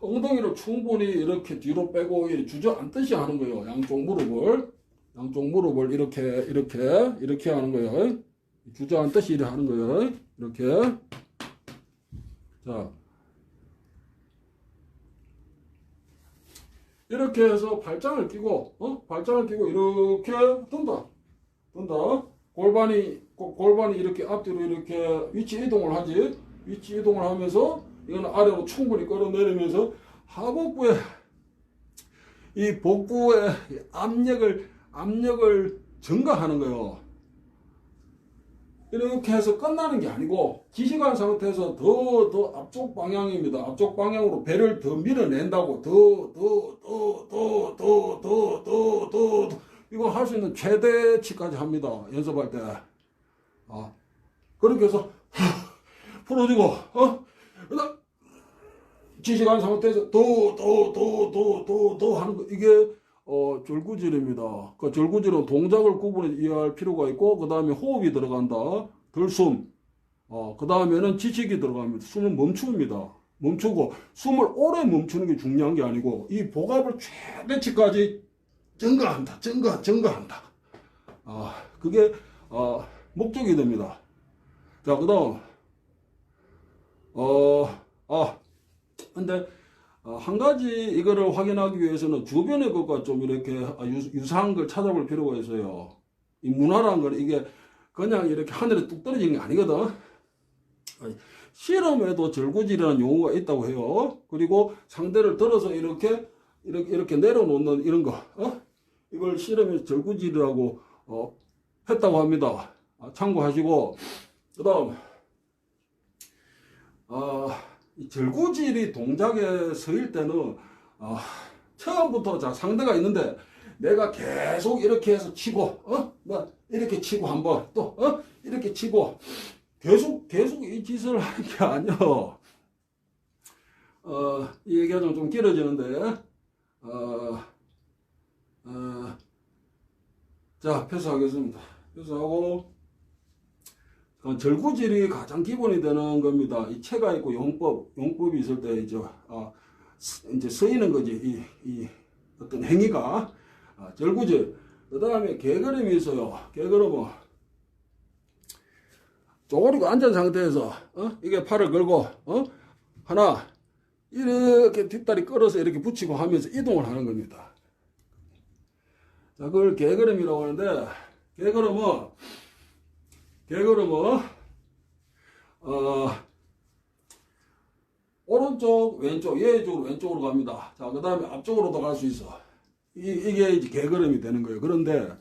엉덩이를 충분히 이렇게 뒤로 빼고 주저앉듯이 하는 거예요. 양쪽 무릎을 이렇게 하는 거예요. 주저앉듯이 이렇게 하는 거예요. 이렇게. 자, 이렇게 해서 발장을 끼고 이렇게 든다. 골반이 이렇게 앞뒤로 이렇게 위치 이동을 하지. 위치 이동을 하면서 이거는 아래로 충분히 끌어내리면서 하복부에 이 복부의 압력을 증가하는 거예요. 이렇게 해서 끝나는 게 아니고 지시간 상태에서 더 앞쪽 방향입니다. 앞쪽 방향으로 배를 더 밀어낸다고 더 이거 할 수 있는 최대치까지 합니다. 연습할 때. 그렇게 해서 풀어주고 그다음 지시간 상태에서 더 하는 거 이게 절구질입니다. 그 절구질은 동작을 구분해 이해할 필요가 있고 그 다음에 호흡이 들어간다. 들숨. 그 다음에는 지식이 들어갑니다. 숨을 멈춥니다. 멈추고 숨을 오래 멈추는 게 중요한 게 아니고 이 복압을 최대치까지 증가한다. 그게 목적이 됩니다. 자, 그 다음 근데 한 가지 이거를 확인하기 위해서는 주변의 것과 좀 이렇게 유사한 걸 찾아볼 필요가 있어요. 이 문화라는 건 이게 그냥 이렇게 하늘에 뚝 떨어지는 게 아니거든. 실험에도 절구질이라는 용어가 있다고 해요. 그리고 상대를 들어서 이렇게 내려놓는 이런 거, 이걸 실험에서 절구질이라고 했다고 합니다. 참고하시고, 그다음 이 절구질이 동작에 서일 때는 처음부터 자 상대가 있는데 내가 계속 이렇게 해서 치고 이렇게 치고 한번 또 이렇게 치고 계속 이 짓을 하는 게 아니요. 이 얘기가 좀 길어지는데 자 패스하겠습니다. 패스하고 절구질이 가장 기본이 되는 겁니다. 이 체가 있고 용법이 있을 때 이제 쓰이는 거지. 이 어떤 행위가 절구질. 그 다음에 개걸음이 있어요. 개걸음은 쪼그리고 앉은 상태에서 이게 팔을 걸고 하나 이렇게 뒷다리 끌어서 이렇게 붙이고 하면서 이동을 하는 겁니다. 자, 그걸 개걸음이라고 하는데 개걸음은 오른쪽 왼쪽 왼쪽으로 갑니다. 자, 그 다음에 앞쪽으로도 갈 수 있어. 이게 이제 개걸음이 되는 거예요. 그런데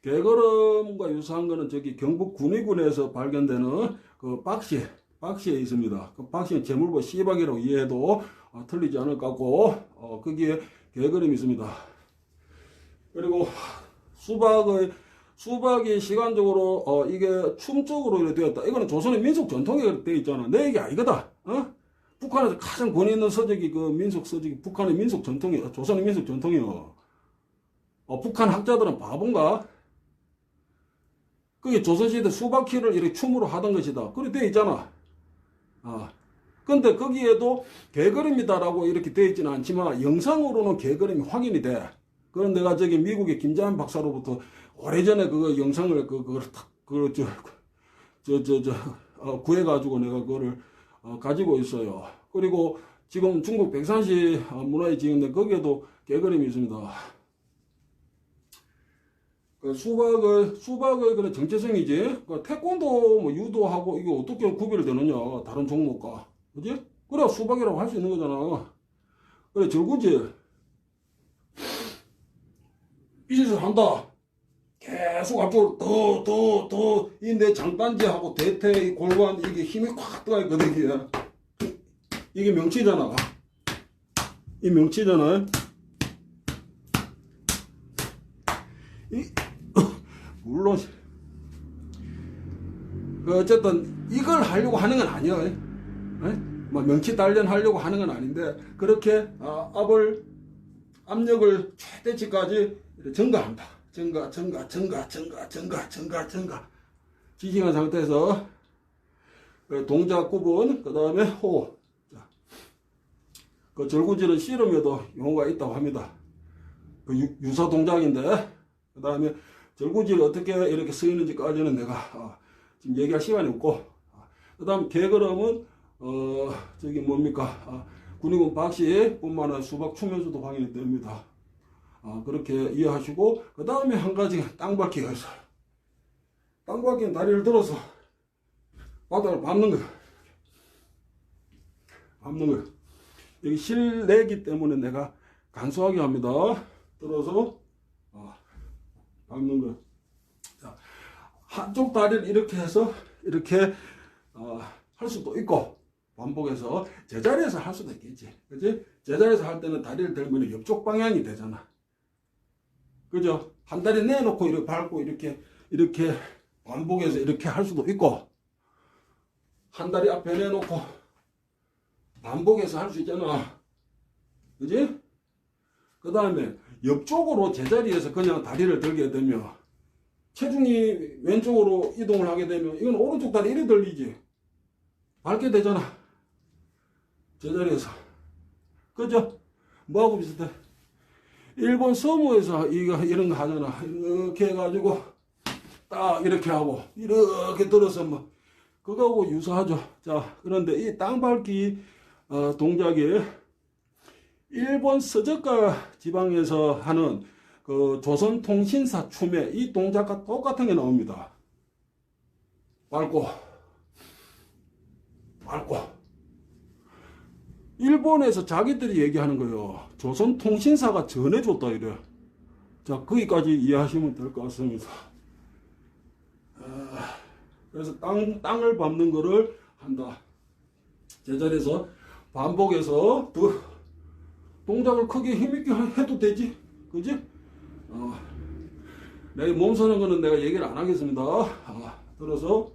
개걸음과 유사한 거는 저기 경북 군위군에서 발견되는 그 박씨에 있습니다. 그 박씨는 재물보 씨박이라고 이해해도 틀리지 않을 것 같고 거기에 개걸음이 있습니다. 그리고 수박이 시간적으로 이게 춤적으로 이렇게 되었다. 이거는 조선의 민속 전통에 되어 있잖아. 내 얘기 아니거다. 북한에서 가장 권위 있는 서적이 그 민속 서적이 북한의 민속 전통이에요. 조선의 민속 전통이요. 북한 학자들은 바본가? 그게 조선시대 수박키를 이렇게 춤으로 하던 것이다. 그래 되어 있잖아. 근데 거기에도 개걸음이다라고 이렇게 되어 있지는 않지만 영상으로는 개걸음이 확인이 돼. 그런 내가 저기 미국의 김자한 박사로부터 오래전에 그거 영상을 구해가지고 내가 그거를 가지고 있어요. 그리고 지금 중국 백산시 문화에 지은데 거기에도 개걸음이 있습니다. 그 수박의 그런 정체성이지. 그 태권도 뭐 유도하고 이게 어떻게 구별되느냐 다른 종목과 그지? 그래 수박이라고 할 수 있는 거잖아. 그래 절구질 이 짓을 한다. 계속 앞으로 더 이 내 장단지하고 대퇴 이 골반 이게 힘이 꽉 들어가 있거든. 이게 명치잖아. 이 명치잖아. 물론 어쨌든 이걸 하려고 하는 건 아니야. 뭐 명치 단련 하려고 하는 건 아닌데 그렇게 압력을 최대치까지 증가한다. 증가. 지시한 상태에서 동작 구분, 그 다음에 호흡. 그 절구질은 씨름에도 용어가 있다고 합니다. 그 유사 동작인데, 그 다음에 절구질 어떻게 이렇게 쓰이는지까지는 내가 지금 얘기할 시간이 없고, 그 다음 개걸음은 저기 뭡니까, 군의군 박씨 뿐만 아니라 수박 추면서도 확인이 됩니다. 그렇게 이해하시고, 그 다음에 한 가지가 땅밟기가 있어요. 땅밟기는 다리를 들어서 바닥을 밟는 거예요. 밟는 거예요. 여기 실내기 때문에 내가 간소하게 합니다. 들어서 밟는 거예요. 자, 한쪽 다리를 이렇게 해서 이렇게 할 수도 있고, 반복해서 제자리에서 할 수도 있겠지. 그지? 제자리에서 할 때는 다리를 들면 옆쪽 방향이 되잖아. 그죠? 한 다리 내놓고 이렇게 밟고 이렇게 반복해서 이렇게 할 수도 있고, 한 다리 앞에 내놓고 반복해서 할 수 있잖아. 그지? 그 다음에 옆쪽으로 제자리에서 그냥 다리를 들게 되면 체중이 왼쪽으로 이동을 하게 되면 이건 오른쪽 다리 이리 들리지. 밟게 되잖아. 제자리에서. 그죠? 뭐하고 비슷해? 일본 서무에서 이런 거 하잖아. 이렇게 해가지고 딱 이렇게 하고 이렇게 들어서 뭐 그거하고 유사하죠. 자, 그런데 이 땅밟기 동작이 일본 서저가 지방에서 하는 그 조선통신사 춤에 이 동작과 똑같은 게 나옵니다. 밟고 일본에서 자기들이 얘기하는 거예요. 조선통신사가 전해줬다 이래. 자, 거기까지 이해하시면 될 것 같습니다. 그래서 땅을 밟는 거를 한다. 제자리에서 반복해서 동작을 크게 힘있게 해도 되지. 그지? 내가 몸 서는 거는 내가 얘기를 안 하겠습니다. 들어서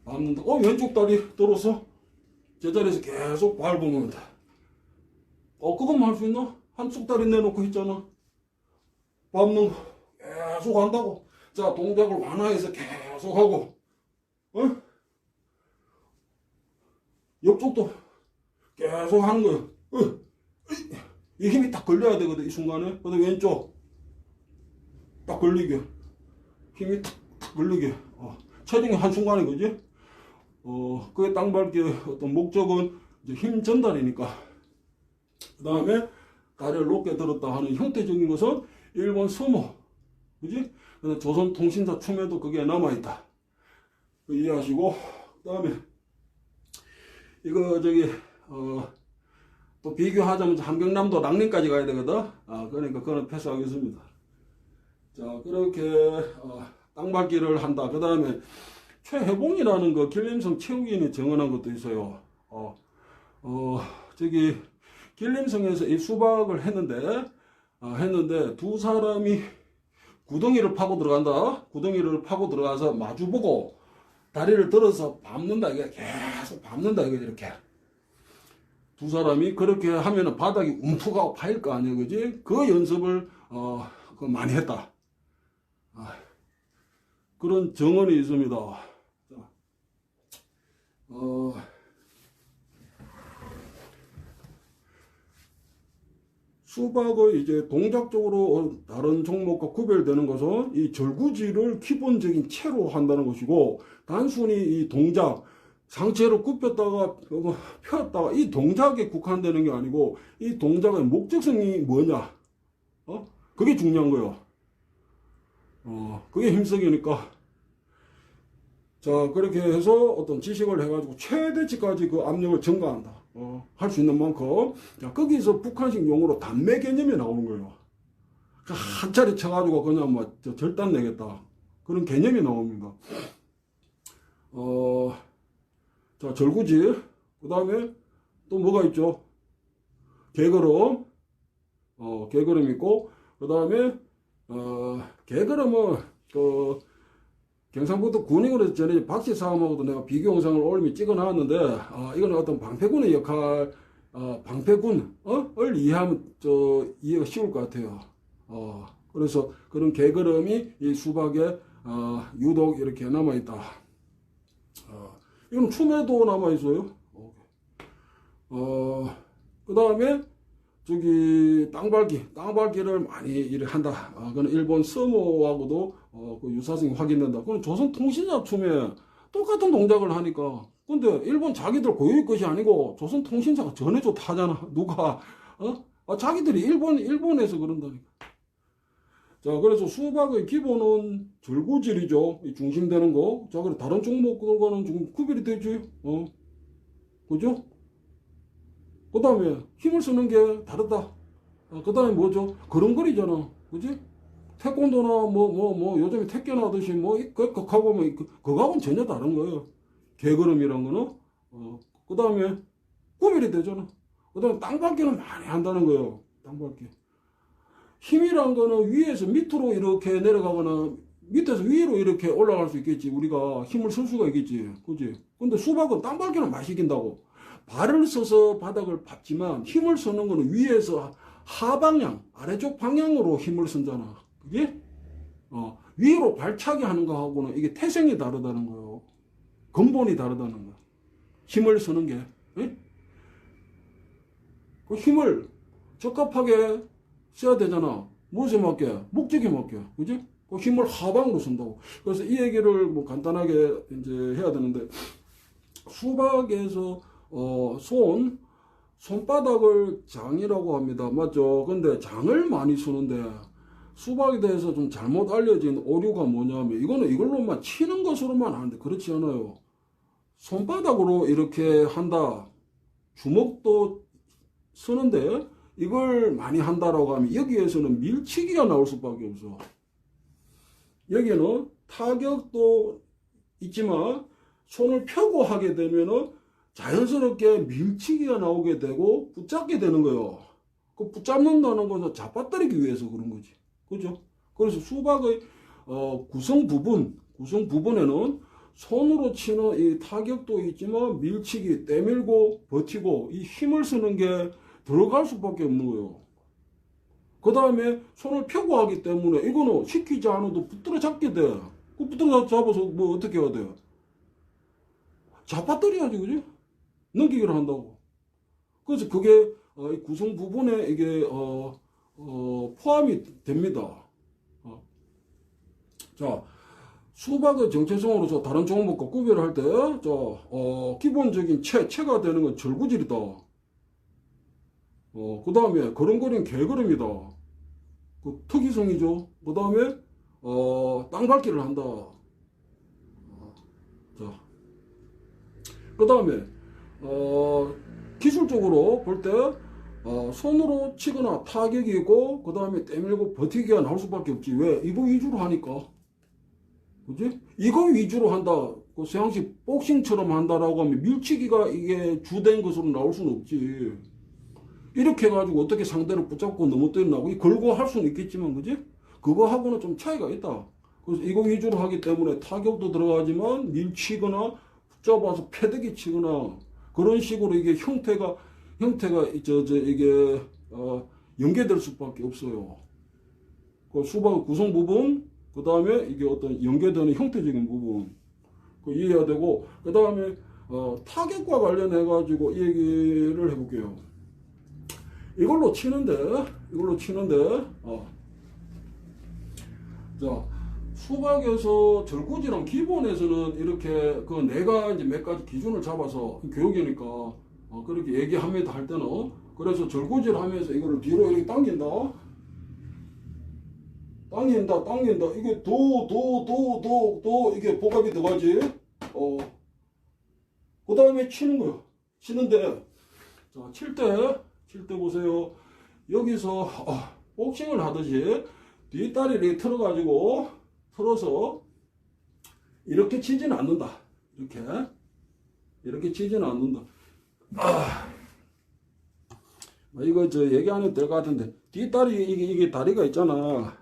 밟는다. 왼쪽 다리 들어서 제자리에서 계속 밟으면 돼. 그것만 할 수 있나? 한쪽 다리 내놓고 있잖아. 밟는 거 계속 한다고. 자, 동작을 완화해서 계속 하고, 옆쪽도 계속 하는 거야. 이 힘이 딱 걸려야 되거든, 이 순간에. 근데 왼쪽 딱 걸리게. 힘이 딱 걸리게. 체중이 한순간에, 그지? 그게 땅밟기의 어떤 목적은 이제 힘 전달이니까. 그 다음에 다리를 높게 들었다 하는 형태적인 것은 일본 서모. 그지? 근데 조선통신사 춤에도 그게 남아있다. 이해하시고, 그 다음에 이거 또 비교하자면 함경남도 랑린까지 가야 되거든. 그러니까 그거는 패스하겠습니다. 자, 그렇게 땅밟기를 한다. 그 다음에 최혜봉이라는 그 길림성 체육인이 정언한 것도 있어요. 길림성에서 이 수박을 했는데 두 사람이 구덩이를 파고 들어간다. 구덩이를 파고 들어가서 마주보고 다리를 들어서 밟는다. 이게 계속 밟는다. 이거 이렇게. 두 사람이 그렇게 하면은 바닥이 움푹하고 파일 거 아니에요. 그지? 그 연습을, 많이 했다. 그런 정언이 있습니다. 수박의 이제 동작적으로 다른 종목과 구별되는 것은 이 절구질을 기본적인 체로 한다는 것이고, 단순히 이 동작, 상체로 굽혔다가 폈다가 이 동작에 국한되는 게 아니고, 이 동작의 목적성이 뭐냐? 그게 중요한 거예요. 그게 힘쓰기니까. 자, 그렇게 해서 어떤 지식을 해가지고 최대치까지 그 압력을 증가한다. 할 수 있는 만큼. 자, 거기서 북한식 용어로 단매 개념이 나오는 거예요. 한 차례 쳐가지고 그냥 뭐 절단 내겠다. 그런 개념이 나옵니다. 자, 절구질. 그 다음에 또 뭐가 있죠? 개걸음. 개걸음 있고, 그 다음에, 개걸음은, 경상북도 군인으로 전에 박씨 싸움하고도 내가 비교 영상을 올리면 찍어 놨는데, 이거는 어떤 방패군의 역할, 방패군을 이해하면, 이해가 쉬울 것 같아요. 그래서 그런 개걸음이 이 수박에, 유독 이렇게 남아있다. 이건 춤에도 남아있어요. 그 다음에, 저기 땅밟기를 많이 이렇게 한다. 그는 일본 서모하고도 그 유사성이 확인된다. 그건 조선통신사 춤에 똑같은 동작을 하니까. 근데 일본 자기들 고유의 것이 아니고 조선통신사가 전해줬다 하잖아. 누가 자기들이 일본에서 그런다니까. 자, 그래서 수박의 기본은 절구질이죠. 이 중심되는 거. 자, 그래 다른 종목들과는 좀 구별이 되지. 그죠? 그 다음에 힘을 쓰는 게 다르다. 그 다음에 뭐죠? 걸음걸이잖아. 그지? 태권도나 요즘에 태권도 하듯이 그거하고 그거하고는 전혀 다른 거예요. 개걸음이란 거는. 그 다음에 구별이 되잖아. 그 다음에 땅밟기는 많이 한다는 거예요. 땅밟기. 힘이란 거는 위에서 밑으로 이렇게 내려가거나 밑에서 위로 이렇게 올라갈 수 있겠지. 우리가 힘을 쓸 수가 있겠지. 그지? 근데 수박은 땅밟기는 많이 시킨다고. 발을 써서 바닥을 밟지만 힘을 쓰는 거는 위에서 하방향, 아래쪽 방향으로 힘을 쓴잖아. 그게? 위로 발차기 하는 거하고는 이게 태생이 다르다는 거예요. 근본이 다르다는 거야. 힘을 쓰는 게. 예? 그 힘을 적합하게 써야 되잖아. 무엇에 맞게? 목적에 맞게. 그지? 그 힘을 하방으로 쓴다고. 그래서 이 얘기를 뭐 간단하게 이제 해야 되는데, 수박에서 손바닥을 장이라고 합니다. 맞죠? 근데 장을 많이 쓰는데 수박에 대해서 좀 잘못 알려진 오류가 뭐냐면 이걸로만 치는 것으로만 하는데 그렇지 않아요. 손바닥으로 이렇게 한다. 주먹도 쓰는데 이걸 많이 한다라고 하면 여기에서는 밀치기가 나올 수밖에 없어. 여기는 타격도 있지만 손을 펴고 하게 되면은 자연스럽게 밀치기가 나오게 되고 붙잡게 되는 거예요. 그 붙잡는다는 것은 잡아뜨리기 위해서 그런 거지. 그죠? 그래서 수박의 구성 부분에는 손으로 치는 이 타격도 있지만 밀치기, 때밀고 버티고 이 힘을 쓰는 게 들어갈 수밖에 없는 거예요. 그 다음에 손을 펴고 하기 때문에 이거는 시키지 않아도 붙들어 잡게 돼. 그 붙들어 잡아서 뭐 어떻게 해야 돼? 잡아뜨려야지, 그지? 넘기기를 한다고. 그래서 그게 구성 부분에 이게 포함이 됩니다. 자, 수박의 정체성으로서 다른 종목과 구별할 때, 기본적인 체가 되는 건 절구질이다. 그 다음에 걸음걸이는 개걸음이다. 그 특이성이죠. 그 다음에 땅밟기를 한다. 자, 그 다음에 기술적으로 볼 때 손으로 치거나 타격이 있고 그 다음에 때밀고 버티기가 나올 수밖에 없지. 왜? 이거 위주로 하니까. 그지? 이거 위주로 한다. 그 서양식 복싱처럼 한다라고 하면 밀치기가 이게 주된 것으로 나올 수는 없지. 이렇게 해가지고 어떻게 상대를 붙잡고 넘어뜨리나고 걸고 할 수는 있겠지만, 그지? 그거하고는 좀 차이가 있다. 그래서 이거 위주로 하기 때문에 타격도 들어가지만 밀치거나 붙잡아서 패대기 치거나 그런 식으로 이게 형태가 이게 연계될 수밖에 없어요. 그 수박의 구성 부분, 그 다음에 이게 어떤 연계되는 형태적인 부분 그 이해해야 되고, 그 다음에 타격과 관련해 가지고 이 얘기를 해볼게요. 이걸로 치는데 자, 수박에서 절구질은 기본에서는 이렇게 내가 이제 몇 가지 기준을 잡아서 교육이니까 그렇게 얘기합니다 할 때는. 그래서 절구질 하면서 이거를 뒤로 이렇게 당긴다. 이게 도 이게 복압이 들어가지. 그 다음에 치는 거야. 치는데 자, 칠 때 보세요. 여기서 복싱을 하듯이 뒷다리를 틀어가지고 틀어서 이렇게 치지는 않는다. 이렇게 치지는 않는다. 이거 얘기 안 해도 될 것 같은데, 뒷다리 이게 다리가 있잖아.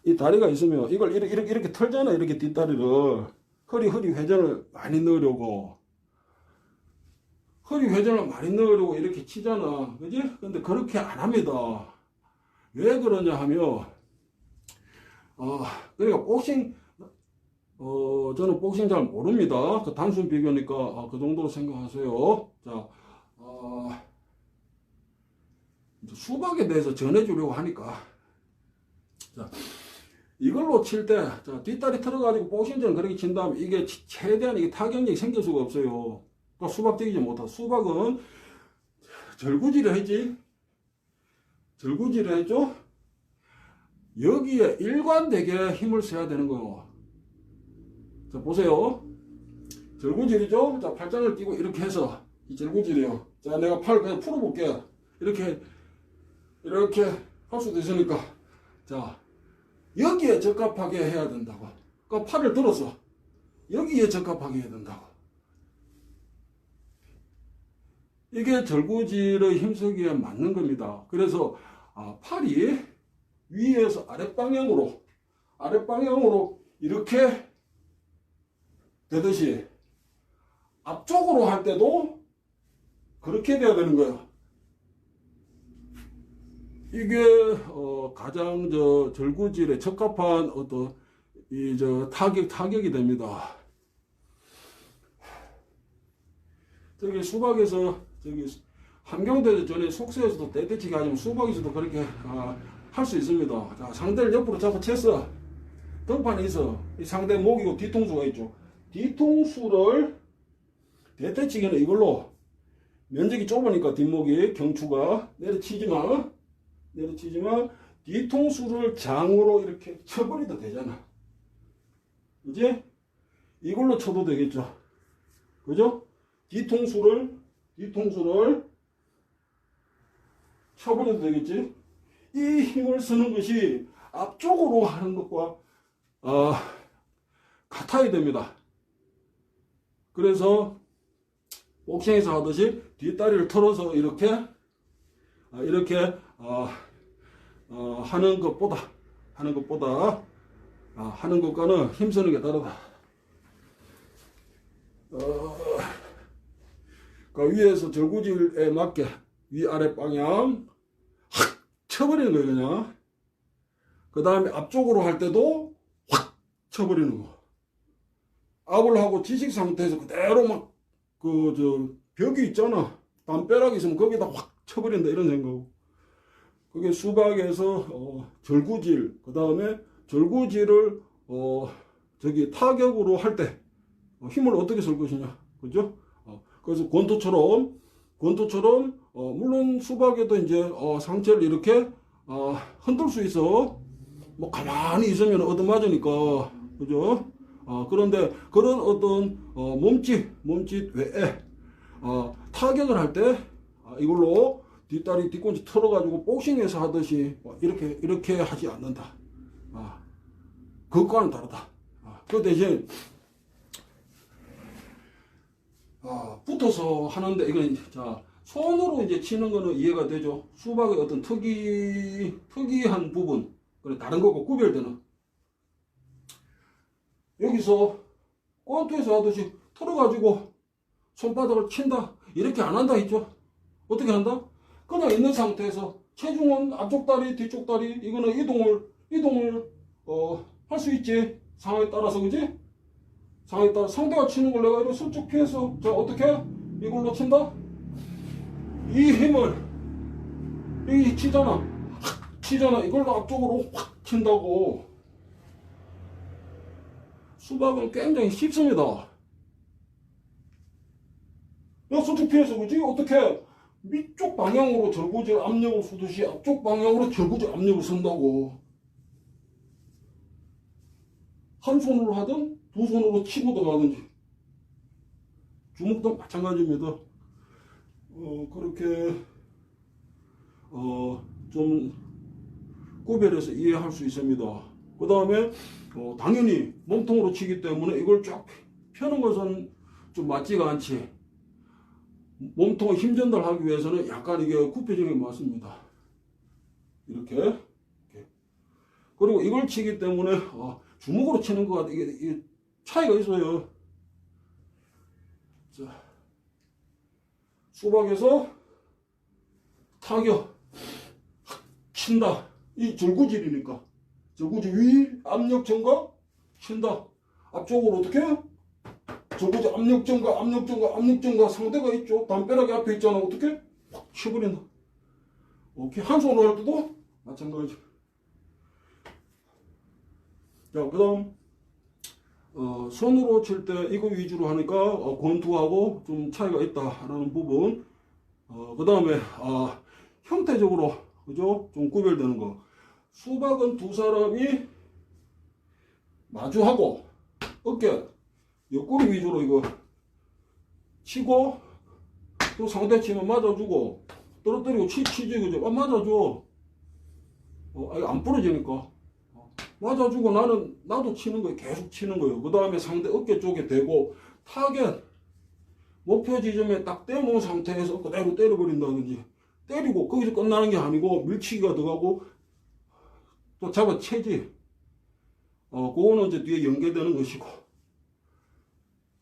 이 다리가 있으면 이걸 이렇게 털잖아. 이렇게 뒷다리를 허리 회전을 많이 넣으려고 이렇게 치잖아. 그지? 근데 그렇게 안 합니다. 왜 그러냐 하면 그러니까 복싱 저는 복싱 잘 모릅니다. 그 단순 비교니까 그 정도로 생각하세요. 자, 수박에 대해서 전해주려고 하니까. 자, 이걸로 칠 때, 자, 뒷다리 틀어가지고 복싱전을 그렇게 친 다음에 이게 최대한 이게 타격력이 생길 수가 없어요. 또 수박 뛰지 못하고. 수박은 절구질을 했지. 절구질을 했죠. 여기에 일관되게 힘을 써야 되는 거예요. 자, 보세요. 절구질이죠. 자, 팔짱을 끼고 이렇게 해서 이 절구질이에요. 자, 내가 팔 그냥 풀어볼게. 이렇게 할 수도 있으니까. 자, 여기에 적합하게 해야 된다고. 그러니까 팔을 들어서 여기에 적합하게 해야 된다고. 이게 절구질의 힘쓰기에 맞는 겁니다. 그래서 팔이 위에서 아랫방향으로 이렇게 되듯이 앞쪽으로 할 때도 그렇게 돼야 되는 거예요. 이게 가장 절구질에 적합한 어떤 타격이 됩니다. 저기 수박에서 함경대 전에 속세에서도 떼떼치기 하지만 수박에서도 그렇게 할 수 있습니다. 자, 상대를 옆으로 잡아 챘어. 등판이 있어. 이 상대 목이고 뒤통수가 있죠. 뒤통수를 떼떼치기는 이걸로 면적이 좁으니까 뒷목이 경추가 내려치지만 뒤통수를 장으로 이렇게 쳐버려도 되잖아. 그지? 이걸로 쳐도 되겠죠. 그죠? 뒤통수를 쳐버려도 되겠지. 이 힘을 쓰는 것이 앞쪽으로 하는 것과 같아야 됩니다. 그래서 복싱에서 하듯이 뒷다리를 털어서 이렇게 하는 것과는 힘쓰는 게 다르다. 그러니까 위에서 절구질에 맞게 위아래 방향 확 쳐버리는 거예요. 그냥 그 다음에 앞쪽으로 할 때도 확 쳐버리는 거. 압을 하고 지식 상태에서 그대로 막 벽이 있잖아. 담벼락이 있으면 거기다 확 쳐버린다 이런 생각. 그게 수박에서 절구질, 그 다음에 절구질을 타격으로 할 때 힘을 어떻게 쓸 것이냐, 그죠? 그래서 권투처럼 물론 수박에도 이제 상체를 이렇게 흔들 수 있어. 뭐 가만히 있으면 얻어맞으니까, 그죠? 그런데 그런 어떤 몸짓 외에 타격을 할 때 이걸로 뒷다리 뒤꿈치 털어가지고 복싱에서 하듯이 이렇게 하지 않는다. 그것과는 다르다. 그 대신 붙어서 하는데 이건 손으로 이제 치는 거는 이해가 되죠. 수박의 어떤 특이한 부분, 그래 다른 거고 구별되는. 여기서 권투에서 하듯이 털어가지고 손바닥을 친다 이렇게 안 한다 했죠. 어떻게 한다? 그냥 있는 상태에서 체중은 앞쪽 다리, 뒤쪽 다리 이거는 이동을 할 수 있지. 상황에 따라서, 그지? 상황에 따라 상대가 치는 걸 내가 이렇게 슬쩍 피해서 자 어떻게 이걸로 친다? 이 힘을 이 치잖아 이걸로 앞쪽으로 확 친다고. 수박은 굉장히 쉽습니다. 내가 슬쩍 피해서, 그지? 어떻게 밑쪽 방향으로 절구질 압력을 쏘듯이 앞쪽 방향으로 절구질 압력을 쓴다고. 한 손으로 하든 두 손으로 치고 들어가든지. 주먹도 마찬가지입니다. 그렇게 좀 구별해서 이해할 수 있습니다. 그 다음에 당연히 몸통으로 치기 때문에 이걸 쫙 펴는 것은 좀 맞지가 않지. 몸통에 힘 전달하기 위해서는 약간 이게 굽혀지는 게 맞습니다. 이렇게. 그리고 이걸 치기 때문에 주먹으로 치는 것 같아. 이게 차이가 있어요. 자, 수박에서 타격 친다. 이 절구질이니까 절구질 위 압력 전가 친다. 앞쪽으로 어떻게? 절구질 압력 전가 상대가 있죠. 담벼락이 앞에 있잖아. 어떻게? 확 쳐버린다. 오케이. 한 손으로 할 때도 마찬가지. 자, 그 다음, 손으로 칠 때 이거 위주로 하니까, 권투하고 좀 차이가 있다라는 부분. 그 다음에, 형태적으로, 그죠? 좀 구별되는 거. 수박은 두 사람이 마주하고, 어깨, 옆구리 위주로 이거 치고, 또 상대 치면 맞아주고, 떨어뜨리고 치지, 그죠? 맞아줘. 안 부러지니까. 맞아주고 나도 치는 거예요. 계속 치는 거예요. 그 다음에 상대 어깨 쪽에 대고, 타겟, 목표 지점에 딱 떼놓은 상태에서 그대로 때려버린다든지, 때리고 거기서 끝나는 게 아니고, 밀치기가 들어가고, 또 잡아채지. 그거는 이제 뒤에 연계되는 것이고.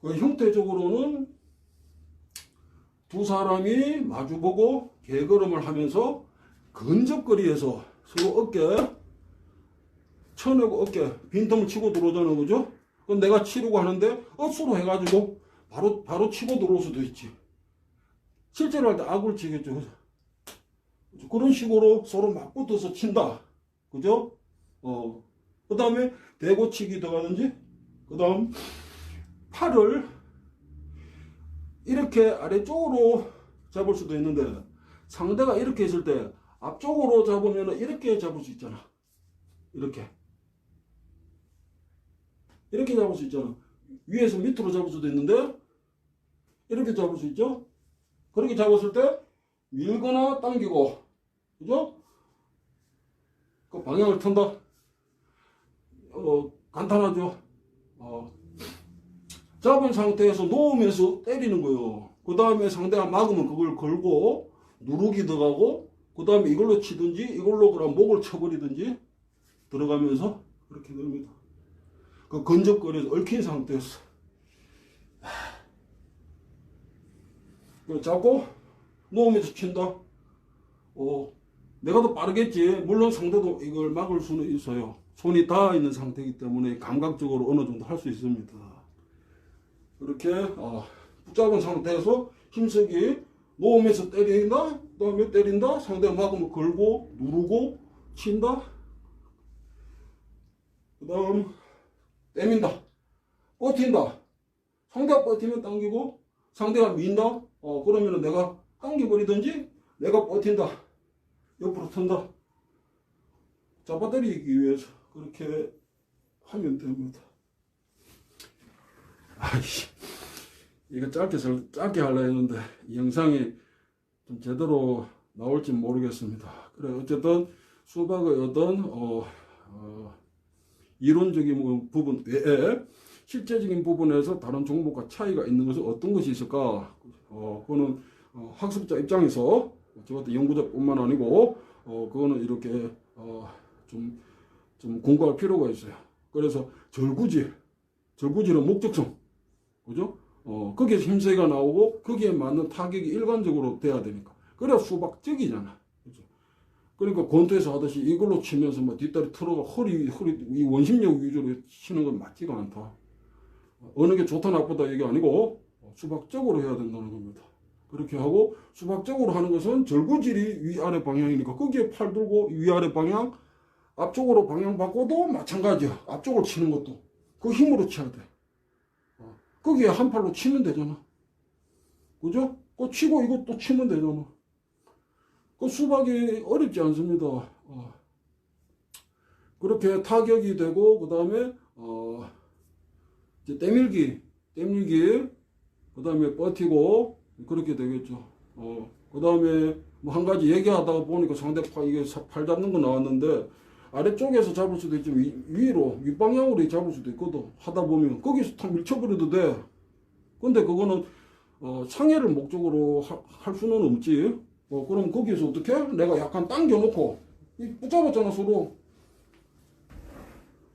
그 형태적으로는 두 사람이 마주보고 개걸음을 하면서 근접거리에서 서로 어깨, 쳐내고 어깨, 빈틈을 치고 들어오잖아, 그죠? 그럼 내가 치려고 하는데, 억수로 해가지고, 바로 치고 들어올 수도 있지. 실제로 할 때 악을 치겠죠, 그죠? 그런 식으로 서로 맞붙어서 친다. 그죠? 그 다음에 대고치기 들어가든지, 그 다음 팔을 이렇게 아래쪽으로 잡을 수도 있는데, 상대가 이렇게 있을 때 앞쪽으로 잡으면 이렇게 잡을 수 있잖아. 이렇게 잡을 수 있잖아. 위에서 밑으로 잡을 수도 있는데 이렇게 잡을 수 있죠. 그렇게 잡았을 때 밀거나 당기고, 그죠? 그 방향을 턴다. 간단하죠. 잡은 상태에서 놓으면서 때리는 거예요. 그 다음에 상대가 막으면 그걸 걸고 누르기 들어가고, 그 다음에 이걸로 치든지 이걸로 그럼 목을 쳐버리든지 들어가면서 그렇게 됩니다. 그 근접거리에서 얽힌 상태에서 잡고 놓으면서 친다. 내가 더 빠르겠지. 물론 상대도 이걸 막을 수는 있어요. 손이 닿아 있는 상태이기 때문에 감각적으로 어느 정도 할 수 있습니다. 그렇게 붙잡은 상태에서 힘쓰기, 놓으면서 때린다, 그 다음에 때린다, 상대가 막으면 걸고 누르고 친다, 그 다음 때민다, 버틴다. 상대가 버티면 당기고, 상대가 민다. 그러면 내가 당겨버리든지, 내가 버틴다. 옆으로 턴다. 잡아들이기 위해서 그렇게 하면 됩니다. 이거 짧게 하려 했는데, 이 영상이 좀 제대로 나올지 모르겠습니다. 그래, 어쨌든 수박의 어떤, 이론적인 부분 외에 실제적인 부분에서 다른 종목과 차이가 있는 것은 어떤 것이 있을까? 그거는 학습자 입장에서 저 같은 연구자뿐만 아니고 그거는 이렇게 좀 공부할 필요가 있어요. 그래서 절구질은 목적성, 그죠? 거기에서 힘세가 나오고 거기에 맞는 타격이 일관적으로 돼야 되니까. 그래야 수박적이잖아. 그러니까 권투에서 하듯이 이걸로 치면서 뭐 뒷다리 틀어가 허리 이 원심력 위주로 치는 건 맞지가 않다. 어느 게 좋다 나쁘다 얘기 아니고 수박적으로 해야 된다는 겁니다. 그렇게 하고 수박적으로 하는 것은 절구질이 위아래 방향이니까 거기에 팔 들고 위아래 방향, 앞쪽으로 방향 바꿔도 마찬가지야. 앞쪽으로 치는 것도 그 힘으로 쳐야 돼. 거기에 한 팔로 치면 되잖아. 그죠? 그 치고 이것도 치면 되잖아. 그 수박이 어렵지 않습니다. 그렇게 타격이 되고, 그 다음에, 이제 때밀기, 그 다음에 버티고, 그렇게 되겠죠. 그 다음에 뭐 한 가지 얘기하다가 보니까 상대파 이게 팔 잡는 거 나왔는데, 아래쪽에서 잡을 수도 있지만 윗방향으로 잡을 수도 있거든. 하다 보면 거기서 탁 밀쳐버려도 돼. 근데 그거는 상해를 목적으로 할 수는 없지. 그럼 거기서 어떻게? 내가 약간 당겨놓고 붙잡았잖아 서로.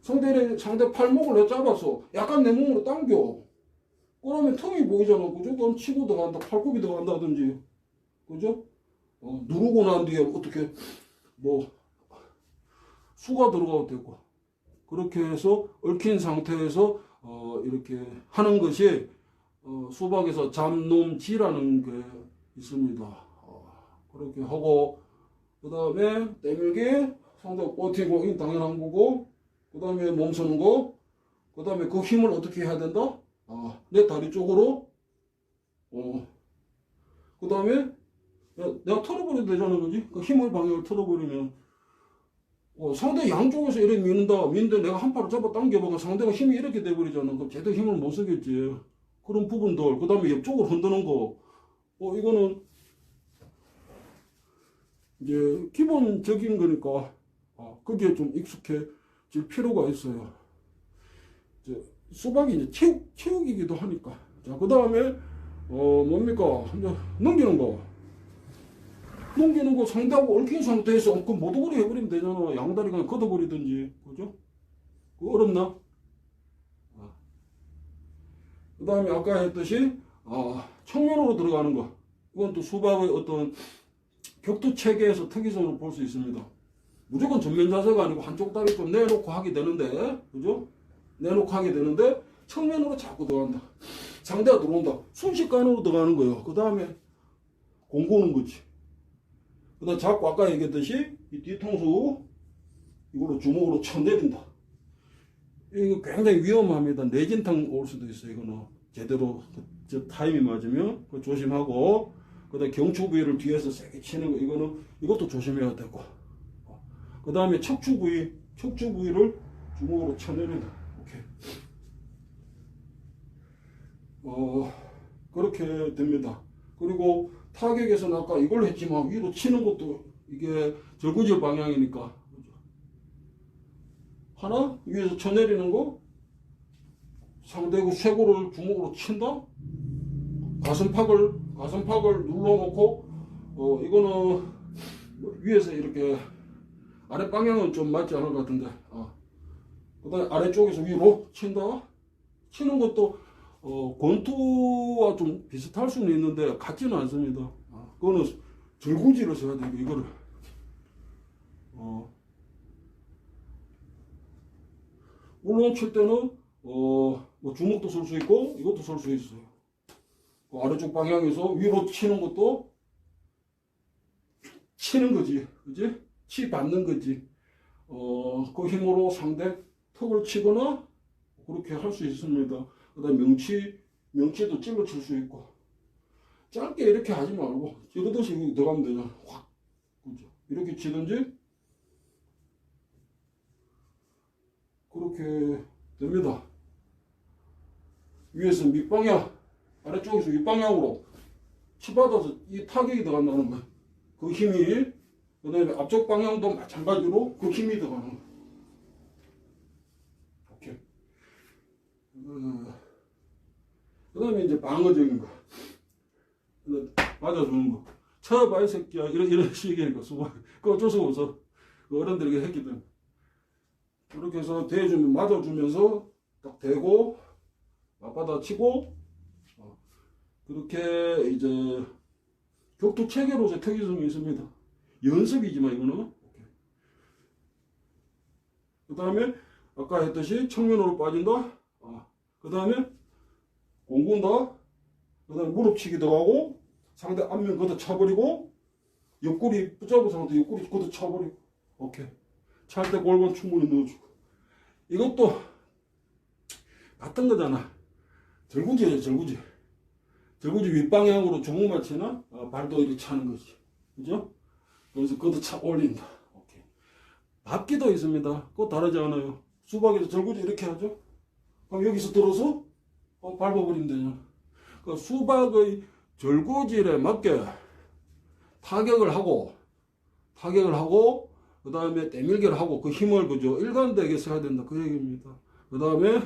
상대 팔목을 내가 잡았어. 약간 내 몸으로 당겨. 그러면 틈이 보이잖아. 그죠? 그럼 치고 들어간다. 팔굽이 들어간다든지. 그죠? 누르고 난 뒤에 어떻게 뭐 수가 들어가도 되고. 그렇게 해서 얽힌 상태에서 이렇게 하는 것이 수박에서 잡놈지라는 게 있습니다. 그렇게 하고 그 다음에 때밀기, 상대가 버티고, 이건 당연한 거고, 그 다음에 몸 서는 거, 그 다음에 그 힘을 어떻게 해야 된다? 내 다리 쪽으로, 그 다음에 내가 털어버려도 되잖아, 그지? 그 힘의 방향을 털어버리면, 상대 양쪽에서 이렇게 미는데 내가 한 팔을 잡아 당겨보면 상대가 힘이 이렇게 돼버리잖아. 그럼 제대로 힘을 못 쓰겠지. 그런 부분들, 그 다음에 옆쪽으로 흔드는 거, 이거는 이제 기본적인 거니까, 거기에 좀 익숙해질 필요가 있어요. 이제 수박이 이제 체육이기도 하니까. 자, 그 다음에, 뭡니까? 이제 넘기는 거. 넘기는 거 상대하고 얽힌 상태에서 그 모도거리 해버리면 되잖아. 양다리 그냥 걷어버리든지. 그죠? 그거 어렵나? 그 다음에 아까 했듯이, 측면으로 들어가는 거. 이건 또 수박의 어떤 격투 체계에서 특이성을 볼 수 있습니다. 무조건 전면 자세가 아니고 한쪽 다리 좀 내놓고 하게 되는데, 그죠? 내놓고 하게 되는데, 측면으로 자꾸 들어간다. 상대가 들어온다. 순식간으로 들어가는 거예요. 그 다음에 공고는 거지. 그 다음 자꾸 아까 얘기했듯이, 이 뒤통수, 이걸로 주먹으로 쳐내린다. 이거 굉장히 위험합니다. 내진탕 올 수도 있어요. 이거는 제대로 저 타임이 맞으면 그거 조심하고, 그다음에 경추 부위를 뒤에서 세게 치는 거, 이것도 조심해야 되고, 그 다음에 척추 부위를 주먹으로 쳐내린다. 오케이. 그렇게 됩니다. 그리고 타격에서는 아까 이걸로 했지만 위로 치는 것도 이게 절구질 방향이니까. 하나, 위에서 쳐내리는 거, 상대의 쇄골을 주먹으로 친다? 가슴팍을 눌러놓고, 이거는 위에서 이렇게, 아래 방향은 좀 맞지 않을 것 같은데, 그 다음에 아래쪽에서 위로 친다? 치는 것도, 권투와 좀 비슷할 수는 있는데, 같지는 않습니다. 그거는 절구질을 써야 되고, 이거를. 물론 칠 때는 뭐 주먹도 쓸 수 있고 이것도 쓸 수 있어요. 그 아래쪽 방향에서 위로 치는 것도 치는 거지, 그지? 치 받는 거지. 그 힘으로 상대 턱을 치거나 그렇게 할 수 있습니다. 그다음 명치도 찔러 칠 수 있고. 짧게 이렇게 하지 말고 찌르듯이 들어가면 되잖아. 확, 그죠? 이렇게 치든지. 그렇게 됩니다. 위에서 밑방향, 아래쪽에서 윗방향으로 치받아서 이 타격이 들어간다는 거예요. 그 힘이, 그 다음에 앞쪽 방향도 마찬가지로 그 힘이 들어가는 거예요. 오케이. 그 다음에 이제 방어적인 거. 맞아주는 거. 쳐봐, 이 새끼야. 이런 식이니까 수박. 그거 어쩔 수가 없어. 그 어른들에게 했기 때문에. 그렇게 해서 대주면 맞아주면서 딱 대고 맞받아 치고, 그렇게 이제 격투 체계로서 특이성이 있습니다. 연습이지만 이거는. 그 다음에 아까 했듯이 측면으로 빠진다. 그 다음에 공군다. 그 다음에 무릎치기 들어가고 상대 앞면 걷어 차버리고 옆구리 붙잡은 상태 옆구리 걷어 차버리고. 오케이. 찰 때 골반 충분히 넣어주고. 이것도 같은 거잖아. 절구지예요, 절구지. 절구지 윗방향으로 주먹만 치나? 발도 이렇게 차는 거지. 그죠? 그래서 걷어 차 올린다. 오케이. 밟기도 있습니다. 그거 다르지 않아요. 수박에서 절구지 이렇게 하죠? 그럼 여기서 들어서 밟아버리면 되잖아. 그 수박의 절구질에 맞게 타격을 하고, 그 다음에 때밀기를 하고, 그 힘을, 그죠? 일관되게 써야 된다. 그 얘기입니다. 그 다음에,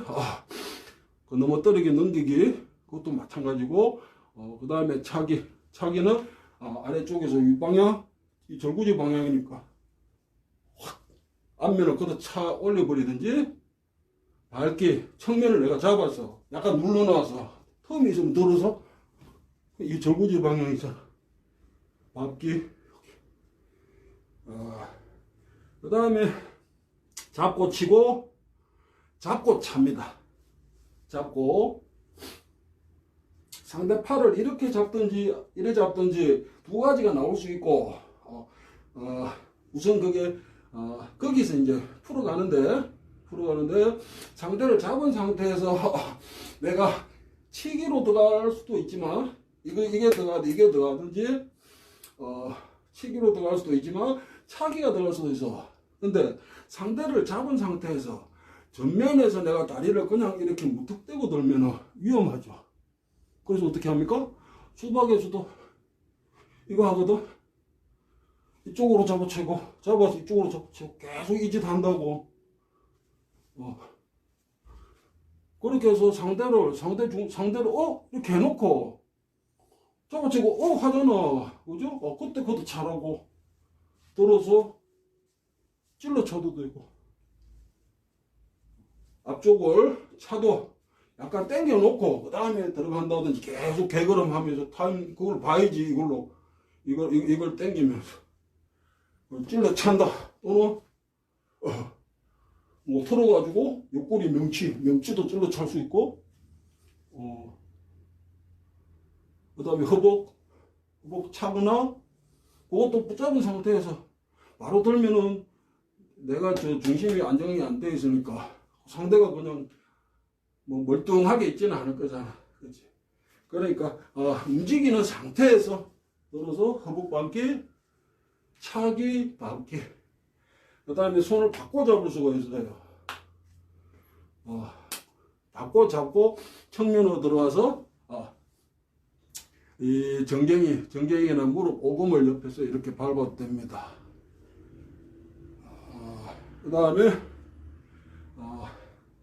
그 넘어뜨리기, 넘기기, 그것도 마찬가지고, 그 다음에 차기는, 아래쪽에서 윗방향, 이 절구지 방향이니까, 확, 앞면을 걷어 차 올려버리든지, 밟기, 측면을 내가 잡아서, 약간 눌러놔서, 텀이 좀 들어서, 이 절구지 방향이잖아. 밟기, 그 다음에 잡고 치고 잡고 찹니다. 잡고 상대 팔을 이렇게 잡든지 이래 잡든지 두 가지가 나올 수 있고, 우선 그게 거기서 이제 풀어가는데 상대를 잡은 상태에서 내가 치기로 들어갈 수도 있지만 이게 들어가든지 치기로 들어갈 수도 있지만 차기가 들어갈 수도 있어. 근데 상대를 잡은 상태에서 전면에서 내가 다리를 그냥 이렇게 무턱대고 들면 위험하죠. 그래서 어떻게 합니까? 수박에서도 이거 하거든. 이쪽으로 잡아채고 잡아서 이쪽으로 잡아채고 계속 이 짓 한다고. 그렇게 해서 상대를 이렇게 해놓고 잡아채고 하잖아. 그죠? 그때 그것도 잘하고 들어서 찔러쳐도 되고 앞쪽을 차도 약간 당겨 놓고 그 다음에 들어간다든지 계속 개걸음 하면서 타임 그걸 봐야지. 이걸 당기면서 찔러 찬다. 또는 뭐 틀어가지고 옆구리 명치도 찔러 찰 수 있고 그 다음에 허벅 차거나 그것도 붙잡은 상태에서 바로 들면은 내가 중심이 안정이 안 돼 있으니까 상대가 그냥 뭐 멀뚱하게 있지는 않을 거잖아. 그렇지? 그러니까 움직이는 상태에서 들어서 허벅 반기, 차기, 반기. 그 다음에 손을 바꿔 잡을 수가 있어요. 바꿔 잡고 측면으로 들어와서 이 정경이나 무릎 오금을 옆에서 이렇게 밟아도 됩니다. 그 다음에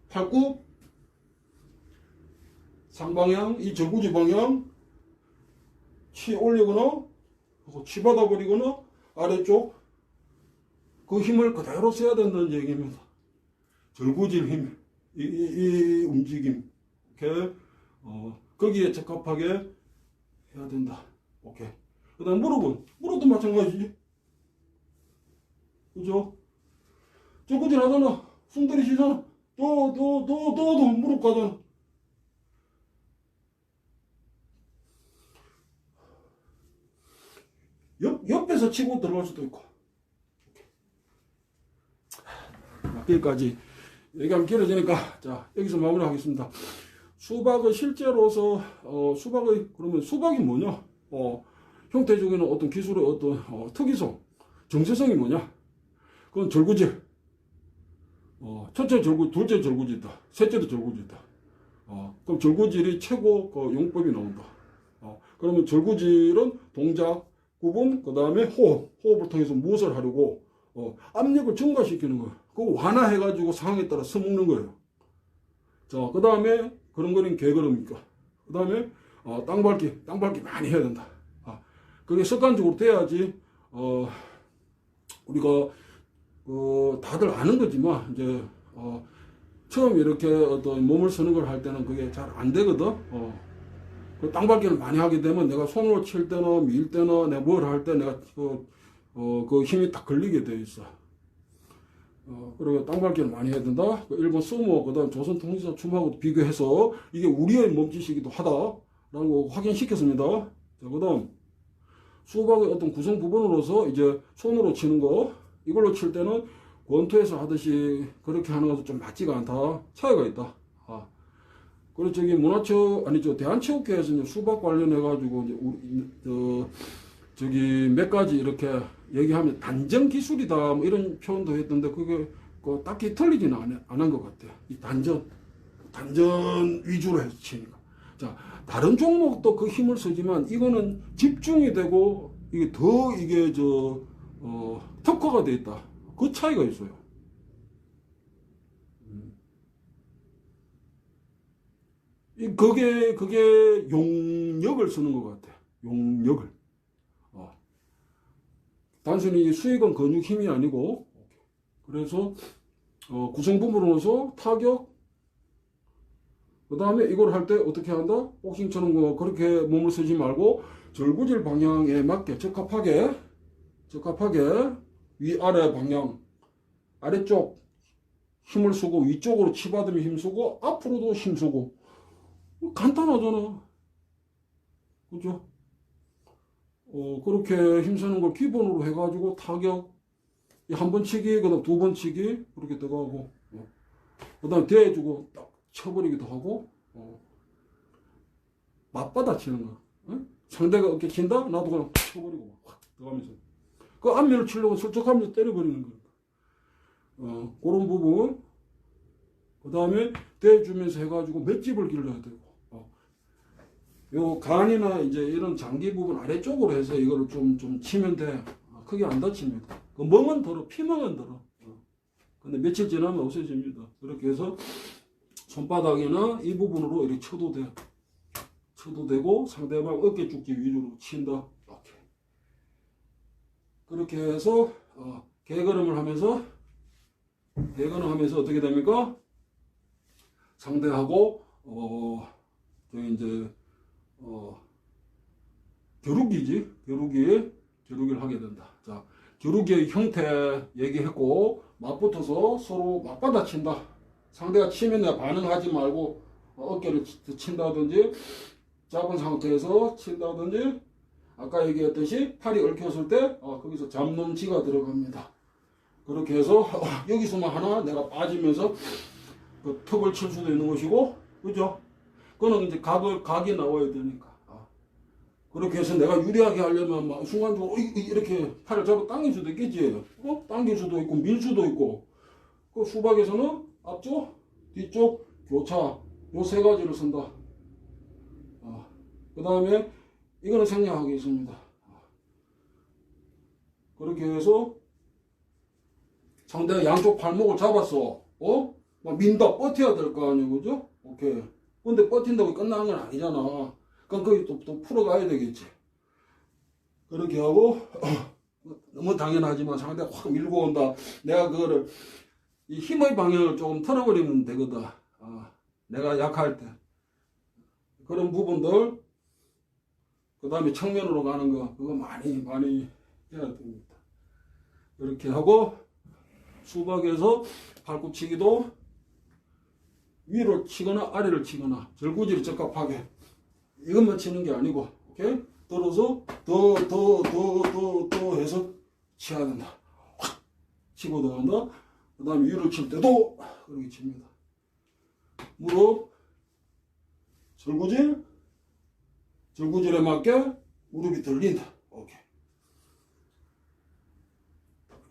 팔굽 상방향, 이 저구지 방향 치 올리거나 치 받아버리거나 아래쪽 그 힘을 그대로 써야 된다는 얘기입니다. 절구질 힘, 이 움직임, 이렇게 거기에 적합하게 해야 된다. 오케이. 그다음 무릎도 마찬가지지. 그죠? 절구질 하잖아. 숨 들이쉬잖아. 또 무릎 가잖아. 옆에서 치고 들어갈 수도 있고. 여기까지 얘기하면 길어지니까 자 여기서 마무리하겠습니다. 수박의 실제로서 그러면 수박이 뭐냐? 형태적인 어떤 기술의 어떤 특이성, 정체성이 뭐냐? 그건 절구질. 첫째 절구, 둘째 절구질이다. 셋째도 절구질이다. 그럼 절구질이 최고 그 용법이 나온다. 그러면 절구질은 동작, 구분, 그 다음에 호흡을 통해서 무엇을 하려고 압력을 증가시키는 거예요. 그거 완화해가지고 상황에 따라 써먹는 거예요. 자, 그 다음에 그런 개걸음이니까. 그 다음에 땅밟기 많이 해야 된다. 그게 습관적으로 돼야지 우리가 다들 아는 거지만 이제 처음 이렇게 어떤 몸을 쓰는 걸 할 때는 그게 잘 안 되거든. 그 땅밟기를 많이 하게 되면 내가 손으로 칠 때나 밀 때나 내가 뭘 할 때 내가 그 힘이 딱 걸리게 돼 있어. 그리고 땅밟기를 많이 해야 된다. 일본 스모, 그 다음 조선 통일사 춤하고 비교해서 이게 우리의 몸짓이기도 하다라고 확인시켰습니다. 자, 그 다음 수박의 어떤 구성 부분으로서 이제 손으로 치는 거, 이걸로 칠 때는 권투에서 하듯이 그렇게 하는 것도 좀 맞지가 않다. 차이가 있다. 그리고 대한체육회에서 이제 수박 관련해가지고 이제 몇 가지 이렇게 얘기하면 단전 기술이다 뭐 이런 표현도 했던데 그게 딱히 틀리지는 안 한 것 같아요. 이 단전 위주로 해서 치니까. 자, 다른 종목도 그 힘을 쓰지만 이거는 집중이 되고 이게 더 특화가 돼 있다. 그 차이가 있어요. 그게 용력을 쓰는 것 같아요. 용력을. 단순히 수익은 근육 힘이 아니고, 그래서 구성 부분으로서 타격, 그 다음에 이걸 할 때 어떻게 한다? 복싱처럼 그렇게 몸을 쓰지 말고 절구질 방향에 맞게 적합하게 위아래 방향, 아래쪽 힘을 쓰고 위쪽으로 치받으면 힘쓰고 앞으로도 힘쓰고 간단하잖아. 그죠? 그렇게 힘쓰는 걸 기본으로 해가지고 타격, 한 번 치기, 그 다음 두 번 치기, 그렇게 들어가고, 그 다음 대주고 딱 쳐버리기도 하고, 맞받아 치는 거. 상대가 어깨 친다? 나도 그냥 쳐버리고, 확 들어가면서. 그 앞면을 치려고 슬쩍하면서 때려버리는 거예요. 그런 부분. 그 다음에 대주면서 해가지고 맷집을 길러야 되고, 요 간이나 이제 이런 장기 부분 아래쪽으로 해서 이거를 좀 치면 돼. 크게 안 다칩니다. 그 멍은 들어, 피멍은 들어. 근데 며칠 지나면 없어집니다. 그렇게 해서 손바닥이나 이 부분으로 이렇게 쳐도 돼. 쳐도 되고 상대방 어깨 쪽지 위주로 친다. 이렇게. 그렇게 해서 개걸음을 하면서 어떻게 됩니까? 상대하고 저기 이제 겨루기를 하게 된다. 자, 겨루기의 형태 얘기했고 맞붙어서 서로 맞받아 친다. 상대가 치면 내가 반응하지 말고 어깨를 친다든지 잡은 상태에서 친다든지 아까 얘기했듯이 팔이 얽혔을 때 거기서 잡놈치가 들어갑니다. 그렇게 해서 여기서만 하나 내가 빠지면서 그 턱을 칠 수도 있는 것이고, 그죠? 그거는 이제 각이 나와야 되니까. 그렇게 해서 내가 유리하게 하려면 막 순간적으로 이렇게 팔을 잡아 당길 수도 있겠지. 당길 수도 있고 밀 수도 있고. 그 수박에서는 앞쪽, 뒤쪽, 교차 요 세 가지를 쓴다. 그 다음에 이거는 생략하겠습니다. 그렇게 해서 상대가 양쪽 발목을 잡았어. 막 민다, 버텨야 될 거 아니에요, 그죠? 오케이. 근데 버틴다고 끝나는 건 아니잖아. 그럼 거기 또 풀어가야 되겠지. 그렇게 하고, 너무 당연하지만 상대가 확 밀고 온다. 내가 그거를, 이 힘의 방향을 조금 틀어버리면 되거든. 내가 약할 때. 그런 부분들, 그 다음에 측면으로 가는 거, 그거 많이 해야 됩니다. 이렇게 하고, 수박에서 발굽치기도 위로 치거나 아래를 치거나 절구지를 적합하게 이것만 치는 게 아니고, 오케이? 들어서 더 해서 치야 된다. 확 치고 들어간다. 그 다음에 위로 칠 때도 그렇게 칩니다. 무릎, 절구질에 맞게 무릎이 들린다. 오케이.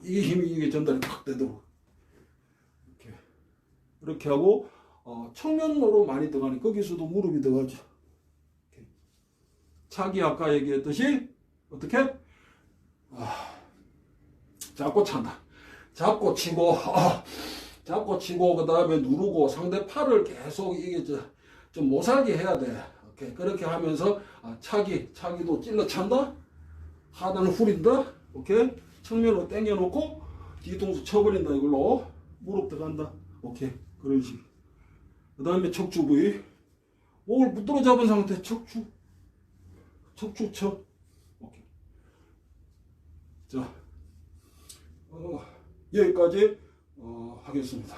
이게 힘이 이게 전달이 팍 되도록. 이렇게 하고 측면으로 많이 들어가니 거기서도 무릎이 들어가죠. 차기 아까 얘기했듯이 어떻게? 잡고 찬다. 잡고 치고 그 다음에 누르고 상대 팔을 계속 이게 좀 못살게 해야 돼. 오케이. 그렇게 하면서 차기도 찔러 찬다. 하단을 후린다. 오케이. 측면으로 당겨 놓고 뒤통수 쳐버린다. 이걸로 무릎 들어간다. 오케이. 그런 식. 그 다음에 척추 부위. 목을 붙들어 잡은 상태 척추 쳐. 오케이. 자, 여기까지 하겠습니다.